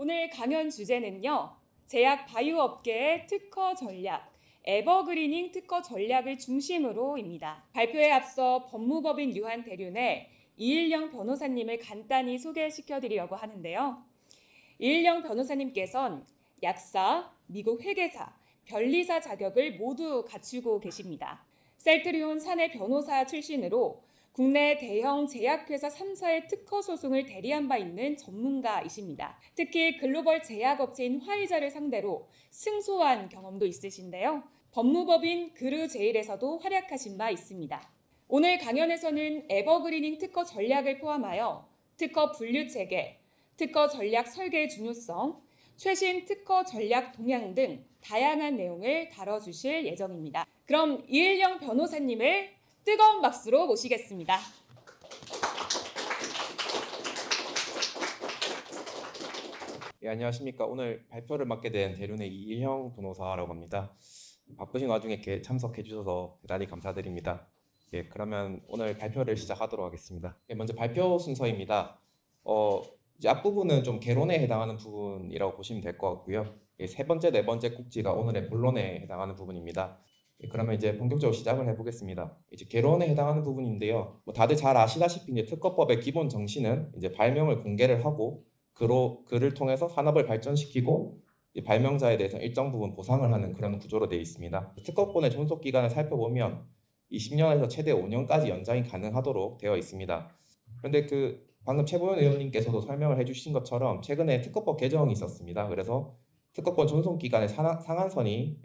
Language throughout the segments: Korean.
오늘 강연 주제는요. 제약 바이오 업계의 특허 전략, 에버그리닝 특허 전략을 중심으로입니다. 발표에 앞서 법무법인 유한 대륜의 이일영 변호사님을 간단히 소개시켜 드리려고 하는데요. 이일영 변호사님께서는 약사, 미국 회계사, 변리사 자격을 모두 갖추고 계십니다. 셀트리온 사내 변호사 출신으로 국내 대형 제약회사 3사의 특허 소송을 대리한 바 있는 전문가이십니다. 특히 글로벌 제약업체인 화이자를 상대로 승소한 경험도 있으신데요. 법무법인 그르제일에서도 활약하신 바 있습니다. 오늘 강연에서는 에버그리닝 특허 전략을 포함하여 특허 분류 체계, 특허 전략 설계의 중요성, 최신 특허 전략 동향 등 다양한 내용을 다뤄주실 예정입니다. 그럼 이일영 변호사님을 뜨거운 박수로 모시겠습니다. 안녕하십니까. 오늘 발표를 맡게 된 대륜의 이일영 변호사라고 합니다. 바쁘신 와중에 이렇게 참석해 주셔서 대단히 감사드립니다. 그러면 오늘 발표를 시작하도록 하겠습니다. 먼저 발표 순서입니다. 이제 앞부분은 좀 개론에 해당하는 부분이라고 보시면 될 것 같고요. 세 번째, 네 번째 꼭지가 오늘의 본론에 해당하는 부분입니다. 그러면 이제 본격적으로 시작을 해보겠습니다. 이제 개론에 해당하는 부분인데요. 다들 잘 아시다시피 이제 특허법의 기본 정신은 이제 발명을 공개를 하고 그를 통해서 산업을 발전시키고 발명자에 대해서 일정 부분 보상을 하는 그런 구조로 되어 있습니다. 특허권의 존속 기간을 살펴보면 20년에서 최대 5년까지 연장이 가능하도록 되어 있습니다. 그런데 방금 최보현 의원님께서도 설명을 해주신 것처럼 최근에 특허법 개정이 있었습니다. 그래서 특허권 존속 기간의 상한선이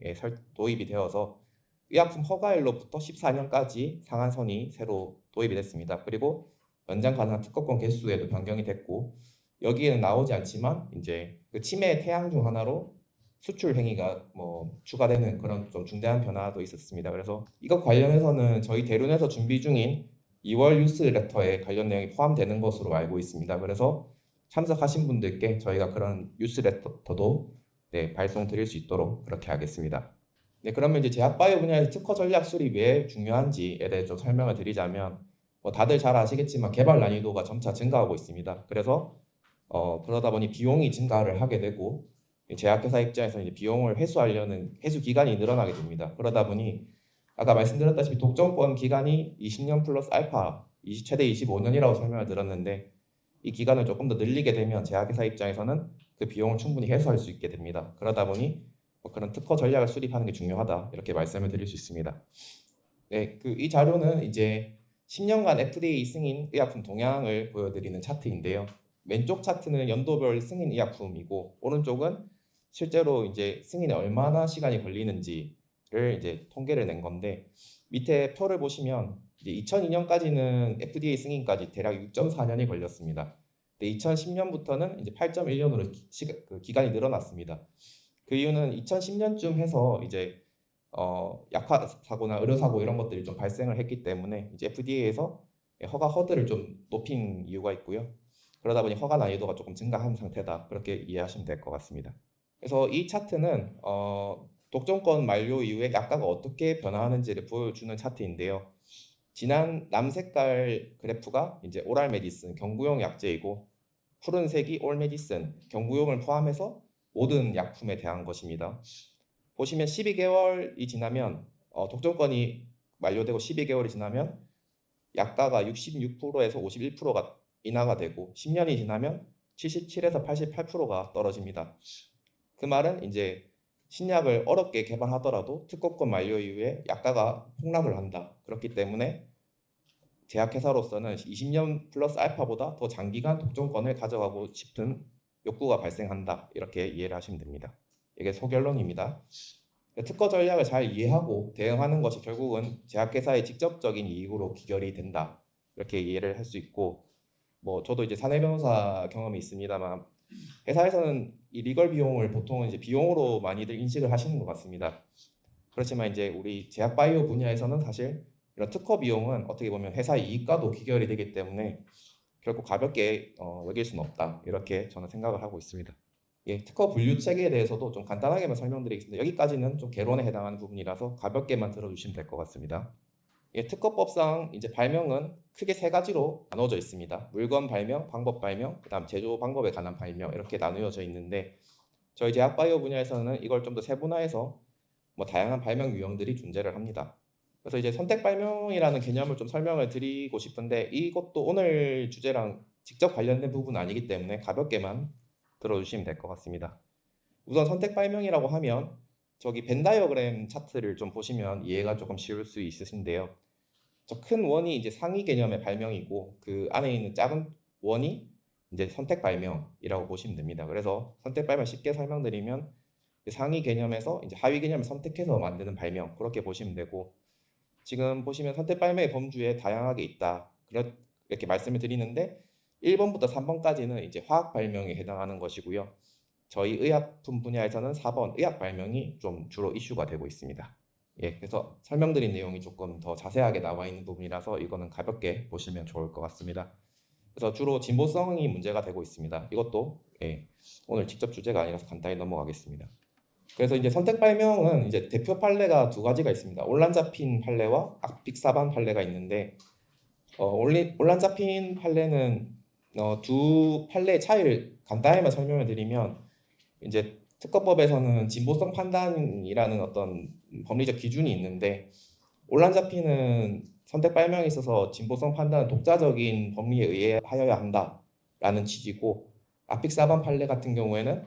도입이 되어서 의약품 허가일로부터 14년까지 상한선이 새로 도입이 됐습니다. 그리고 연장 가능한 특허권 개수에도 변경이 됐고 여기에는 나오지 않지만 이제 침해의 태양 중 하나로 수출 행위가 추가되는 그런 좀 중대한 변화도 있었습니다. 그래서 이것 관련해서는 저희 대륜에서 준비 중인 2월 뉴스레터에 관련 내용이 포함되는 것으로 알고 있습니다. 그래서 참석하신 분들께 저희가 그런 뉴스레터도 발송 드릴 수 있도록 그렇게 하겠습니다. 그러면 이제 제약바이오 분야에서 특허 전략 수립이 왜 중요한지에 대해 좀 설명을 드리자면 다들 잘 아시겠지만 개발 난이도가 점차 증가하고 있습니다. 그래서 그러다 보니 비용이 증가를 하게 되고 제약회사 입장에서 이제 비용을 회수하려는 회수 기간이 늘어나게 됩니다. 그러다 보니 아까 말씀드렸다시피 독점권 기간이 20년 플러스 알파 최대 25년이라고 설명을 드렸는데 이 기간을 조금 더 늘리게 되면 제약회사 입장에서는 그 비용을 충분히 회수할 수 있게 됩니다. 그러다 보니 그런 특허 전략을 수립하는 게 중요하다 이렇게 말씀을 드릴 수 있습니다. 이 자료는 이제 10년간 FDA 승인 의약품 동향을 보여드리는 차트인데요. 왼쪽 차트는 연도별 승인 의약품이고 오른쪽은 실제로 이제 승인에 얼마나 시간이 걸리는지를 이제 통계를 낸 건데 밑에 표를 보시면 이제 2002년까지는 FDA 승인까지 대략 6.4년이 걸렸습니다. 근데 2010년부터는 이제 8.1년으로 기간이 늘어났습니다. 그 이유는 2010년쯤 해서 이제 약화 사고나 의료 사고 이런 것들이 좀 발생을 했기 때문에 이제 FDA에서 허가 허들을 좀 높인 이유가 있고요. 그러다 보니 허가 난이도가 조금 증가한 상태다 그렇게 이해하시면 될 것 같습니다. 그래서 이 차트는 독점권 만료 이후에 약가가 어떻게 변화하는지를 보여주는 차트인데요. 진한 남색깔 그래프가 이제 오랄 메디슨 경구용 약제이고 푸른색이 올 메디슨 경구용을 포함해서 모든 약품에 대한 것입니다. 보시면 12개월이 지나면 독점권이 만료되고 12개월이 지나면 약가가 66%에서 51%가 인하가 되고 10년이 지나면 77에서 88%가 떨어집니다. 그 말은 이제 신약을 어렵게 개발하더라도 특허권 만료 이후에 약가가 폭락을 한다. 그렇기 때문에 제약회사로서는 20년 플러스 알파보다 더 장기간 독점권을 가져가고 싶은 욕구가 발생한다. 이렇게 이해를 하시면 됩니다. 이게 소결론입니다. 특허 전략을 잘 이해하고 대응하는 것이 결국은 제약회사의 직접적인 이익으로 귀결이 된다. 이렇게 이해를 할 수 있고 저도 이제 사내 변호사 경험이 있습니다만 회사에서는 이 리걸 비용을 보통은 이제 비용으로 많이들 인식을 하시는 것 같습니다. 그렇지만 이제 우리 제약 바이오 분야에서는 사실 이런 특허 비용은 어떻게 보면 회사의 이익과도 귀결이 되기 때문에 결코 가볍게 여길 수는 없다. 이렇게 저는 생각을 하고 있습니다. 특허 분류 체계에 대해서도 좀 간단하게만 설명드리겠습니다. 여기까지는 좀 개론에 해당하는 부분이라서 가볍게만 들어주시면 될 것 같습니다. 특허법상 이제 발명은 크게 세 가지로 나눠져 있습니다. 물건 발명, 방법 발명, 그다음 제조 방법에 관한 발명 이렇게 나누어져 있는데 저희 제약바이오 분야에서는 이걸 좀 더 세분화해서 뭐 다양한 발명 유형들이 존재를 합니다. 그래서 이제 선택 발명이라는 개념을 좀 설명을 드리고 싶은데 이것도 오늘 주제랑 직접 관련된 부분은 아니기 때문에 가볍게만 들어주시면 될 것 같습니다. 우선 선택 발명이라고 하면 저기 벤 다이어그램 차트를 좀 보시면 이해가 조금 쉬울 수 있으신데요. 저 큰 원이 이제 상위 개념의 발명이고 그 안에 있는 작은 원이 이제 선택 발명이라고 보시면 됩니다. 그래서 선택 발명 쉽게 설명드리면 그 상위 개념에서 이제 하위 개념을 선택해서 만드는 발명 그렇게 보시면 되고 지금 보시면 선택 발명의 범주에 다양하게 있다. 이렇게 말씀을 드리는데 1번부터 3번까지는 이제 화학 발명에 해당하는 것이고요. 저희 의약품 분야에서는 4번 의학 발명이 좀 주로 이슈가 되고 있습니다. 그래서 설명드린 내용이 조금 더 자세하게 나와 있는 부분이라서 이거는 가볍게 보시면 좋을 것 같습니다. 그래서 주로 진보성이 문제가 되고 있습니다. 이것도 오늘 직접 주제가 아니라서 간단히 넘어가겠습니다. 그래서 이제 선택 발명은 이제 대표 판례가 두 가지가 있습니다. 올란자핀 판례와 악픽사반 판례가 있는데 올란자핀 판례는 두 판례의 차이를 간단히만 설명을 드리면 이제 특허법에서는 진보성 판단이라는 어떤 법리적 기준이 있는데 올란자핀은 선택 발명에 있어서 진보성 판단은 독자적인 법리에 의해 하여야 한다라는 취지고 아픽사반 판례 같은 경우에는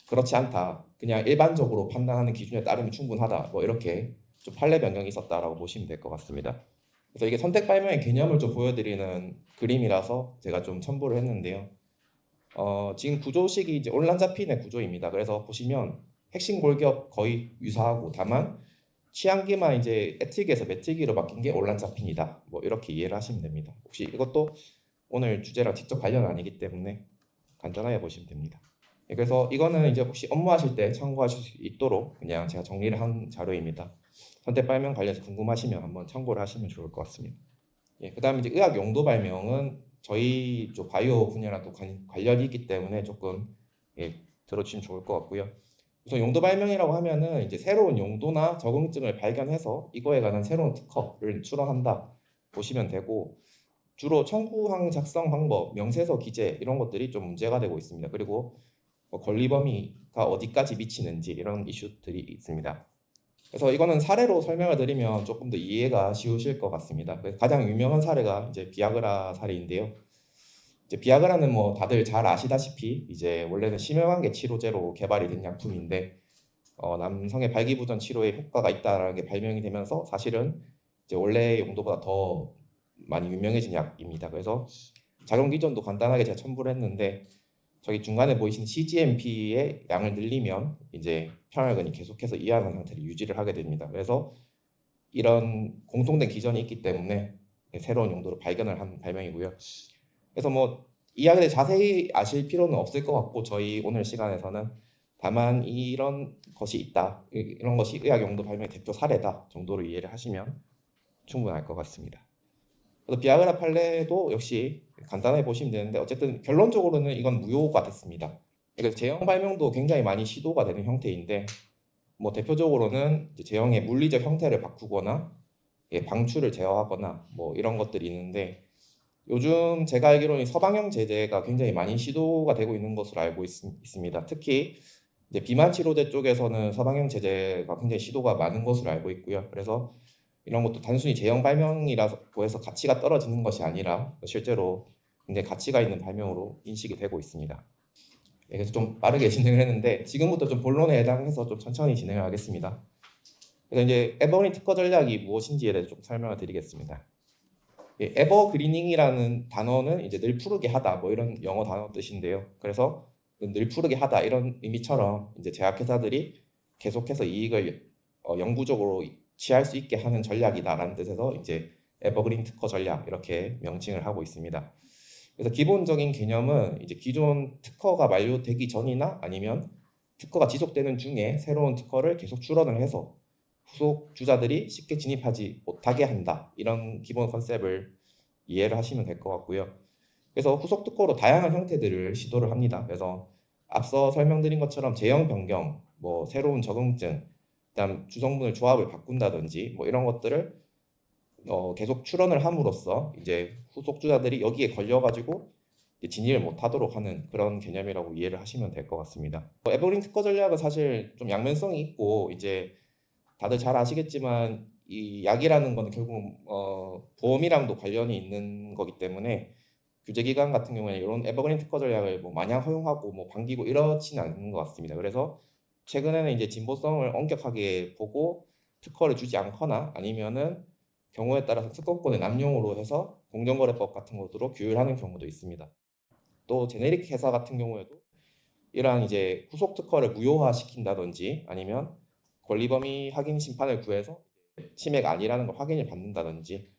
그렇지 않다. 그냥 일반적으로 판단하는 기준에 따르면 충분하다. 뭐 이렇게 좀 판례 변경이 있었다라고 보시면 될 것 같습니다. 그래서 이게 선택 발명의 개념을 좀 보여드리는 그림이라서 제가 좀 첨부를 했는데요. 지금 구조식이 이제 올란자핀의 구조입니다. 그래서 보시면 핵심 골격 거의 유사하고 다만 취향기만 이제 에틸기에서 메틸기로 바뀐 게 올란자핀이다. 뭐 이렇게 이해를 하시면 됩니다. 혹시 이것도 오늘 주제랑 직접 관련 아니기 때문에 간단하게 보시면 됩니다. 그래서 이거는 이제 혹시 업무하실 때 참고하실 수 있도록 그냥 제가 정리를 한 자료입니다. 선택 발명 관련해서 궁금하시면 한번 참고를 하시면 좋을 것 같습니다. 그다음에 이제 의학 용도 발명은 저희 쪽 바이오 분야랑 또 관련이 있기 때문에 조금 들어주시면 좋을 것 같고요. 우선 용도 발명이라고 하면은 이제 새로운 용도나 적응증을 발견해서 이거에 관한 새로운 특허를 출원한다 보시면 되고 주로 청구항 작성 방법, 명세서 기재 이런 것들이 좀 문제가 되고 있습니다. 그리고 권리 범위가 어디까지 미치는지 이런 이슈들이 있습니다. 그래서 이거는 사례로 설명을 드리면 조금 더 이해가 쉬우실 것 같습니다. 가장 유명한 사례가 이제 비아그라 사례인데요. 이제 비아그라는 뭐 다들 잘 아시다시피 이제 원래는 심혈관계 치료제로 개발이 된 약품인데 남성의 발기부전 치료에 효과가 있다라는 게 발명이 되면서 사실은 이제 원래 용도보다 더 많이 유명해진 약입니다. 그래서 작용 기전도 간단하게 제가 첨부를 했는데 저기 중간에 보이시는 cGMP의 양을 늘리면 이제 평혈근이 계속해서 이완한 상태를 유지를 하게 됩니다. 그래서 이런 공통된 기전이 있기 때문에 새로운 용도로 발견을 한 발명이고요. 그래서 뭐 이야기를 자세히 아실 필요는 없을 것 같고 저희 오늘 시간에서는 다만 이런 것이 있다, 이런 것이 의학 용도 발명의 대표 사례다 정도로 이해를 하시면 충분할 것 같습니다. 그래서 비아그라 판례도 역시 간단하게 보시면 되는데 어쨌든 결론적으로는 이건 무효가 됐습니다. 그래서 제형 발명도 굉장히 많이 시도가 되는 형태인데 뭐 대표적으로는 이제 제형의 물리적 형태를 바꾸거나 방출을 제어하거나 뭐 이런 것들이 있는데 요즘 제가 알기로는 서방형 제재가 굉장히 많이 시도가 되고 있는 것으로 알고 있습니다. 특히 이제 비만 치료제 쪽에서는 서방형 제재가 굉장히 시도가 많은 것으로 알고 있고요. 그래서 이런 것도 단순히 제형 발명이라고 해서 가치가 떨어지는 것이 아니라 실제로 굉장히 가치가 있는 발명으로 인식이 되고 있습니다. 그래서 좀 빠르게 진행을 했는데 지금부터 좀 본론에 해당해서 좀 천천히 진행을 하겠습니다. 그래서 이제 에버그린 특허 전략이 무엇인지에 대해서 좀 설명을 드리겠습니다. 에버그리닝이라는 단어는 이제 늘 푸르게 하다 뭐 이런 영어 단어 뜻인데요. 그래서 늘 푸르게 하다 이런 의미처럼 이제 제약회사들이 계속해서 이익을 영구적으로 취할 수 있게 하는 전략이다라는 뜻에서 이제 에버그린 특허 전략 이렇게 명칭을 하고 있습니다. 그래서 기본적인 개념은 이제 기존 특허가 만료되기 전이나 아니면 특허가 지속되는 중에 새로운 특허를 계속 출원을 해서 후속 주자들이 쉽게 진입하지 못하게 한다. 이런 기본 컨셉을 이해를 하시면 될 것 같고요. 그래서 후속 특허로 다양한 형태들을 시도를 합니다. 그래서 앞서 설명드린 것처럼 제형 변경, 뭐 새로운 적응증, 그다음 주성분을 조합을 바꾼다든지 뭐 이런 것들을 계속 출원을 함으로써 이제 후속 주자들이 여기에 걸려가지고 이제 진입을 못하도록 하는 그런 개념이라고 이해를 하시면 될 것 같습니다. 에버그린 특허 전략은 사실 좀 양면성이 있고 이제 다들 잘 아시겠지만 이 약이라는 거는 결국 보험이랑도 관련이 있는 거기 때문에 규제기관 같은 경우에 이런 에버그린 특허 전략을 뭐 마냥 허용하고 뭐 반기고 이렇지는 않는 것 같습니다. 그래서 최근에는 이제 진보성을 엄격하게 보고 특허를 주지 않거나 아니면은 경우에 따라서 특허권을 남용으로 해서 공정거래법 같은 것으로 규율하는 경우도 있습니다. 또 제네릭 회사 같은 경우에도 이러한 이제 후속 특허를 무효화시킨다든지 아니면 권리범위 확인 심판을 구해서 침해가 아니라는 걸 확인을 받는다든지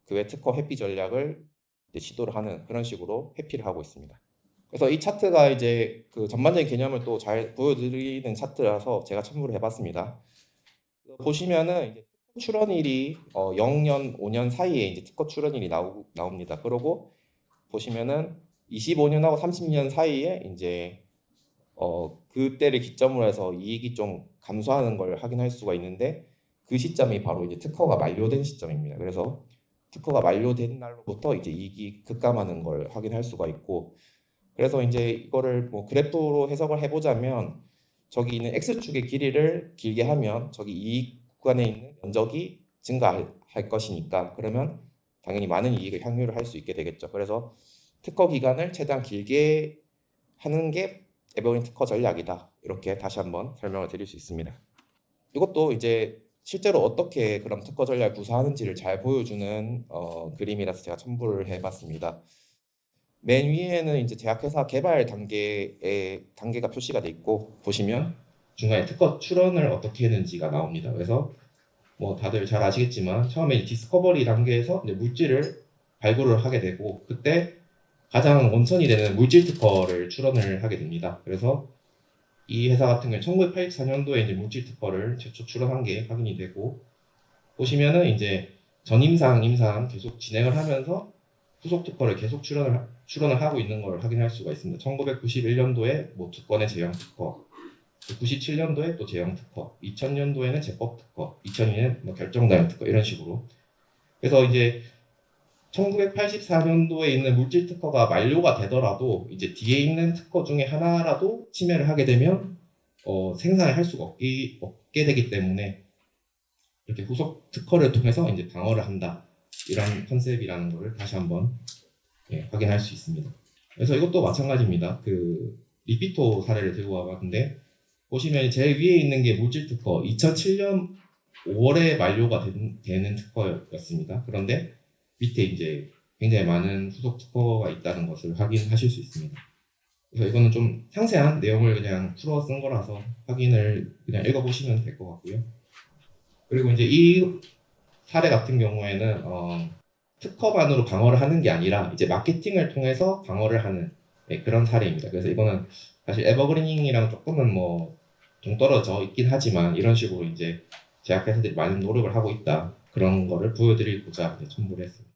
그 외 특허 회피 전략을 이제 시도를 하는 그런 식으로 회피를 하고 있습니다. 그래서 이 차트가 이제 그 전반적인 개념을 또 잘 보여드리는 차트라서 제가 첨부를 해봤습니다. 보시면은 이제 특허 출원일이 0년, 5년 사이에 이제 특허 출원일이 나옵니다. 그리고 보시면은 25년하고 30년 사이에 이제 그때를 기점으로 해서 이익이 좀 감소하는 걸 확인할 수가 있는데 그 시점이 바로 이제 특허가 만료된 시점입니다. 그래서 특허가 만료된 날로부터 이제 이익이 급감하는 걸 확인할 수가 있고 그래서 이제 이거를 뭐 그래프로 해석을 해보자면 저기 있는 X축의 길이를 길게 하면 저기 이익 구간에 있는 면적이 증가할 것이니까 그러면 당연히 많은 이익을 향유를 할 수 있게 되겠죠. 그래서 특허 기간을 최대한 길게 하는 게 에버그린 특허 전략이다. 이렇게 다시 한번 설명을 드릴 수 있습니다. 이것도 이제 실제로 어떻게 그럼 특허 전략을 구사하는지를 잘 보여주는 그림이라서 제가 첨부를 해봤습니다. 맨 위에는 이제 제약회사 개발 단계가 표시가 돼 있고 보시면 중간에 특허 출원을 어떻게 했는지가 나옵니다. 그래서 뭐 다들 잘 아시겠지만 처음에 디스커버리 단계에서 이제 물질을 발굴을 하게 되고 그때 가장 원천이 되는 물질 특허를 출원을 하게 됩니다. 그래서 이 회사 같은 경우는 1984년도에 이제 물질 특허를 최초 출원한 게 확인이 되고 보시면은 이제 전임상, 임상 계속 진행을 하면서 후속 특허를 계속 출원을 하고 있는 걸 확인할 수가 있습니다. 1991년도에 뭐 2건의 제형 특허, 97년도에 또 제형 특허, 2000년도에는 제법 특허, 2002년 뭐 결정다형 특허 이런 식으로. 그래서 이제 1984년도에 있는 물질 특허가 만료가 되더라도 이제 뒤에 있는 특허 중에 하나라도 침해를 하게 되면 생산을 할 수가 없게 되기 때문에 이렇게 후속 특허를 통해서 이제 방어를 한다 이런 컨셉이라는 것을 다시 한번 확인할 수 있습니다. 그래서 이것도 마찬가지입니다. 그 리피토 사례를 들고 와봤는데 보시면 제일 위에 있는 게 물질 특허 2007년 5월에 만료가 되는 특허였습니다. 그런데 밑에 이제 굉장히 많은 후속 특허가 있다는 것을 확인하실 수 있습니다. 그래서 이거는 좀 상세한 내용을 그냥 풀어 쓴 거라서 확인을 그냥 읽어보시면 될 것 같고요. 그리고 이제 이 사례 같은 경우에는 특허만으로 방어를 하는 게 아니라 이제 마케팅을 통해서 방어를 하는 그런 사례입니다. 그래서 이거는 사실 에버그리닝이랑 조금은 뭐 동떨어져 있긴 하지만 이런 식으로 이제 제약회사들이 많은 노력을 하고 있다 그런 거를 보여드리고자 첨부를 했습니다.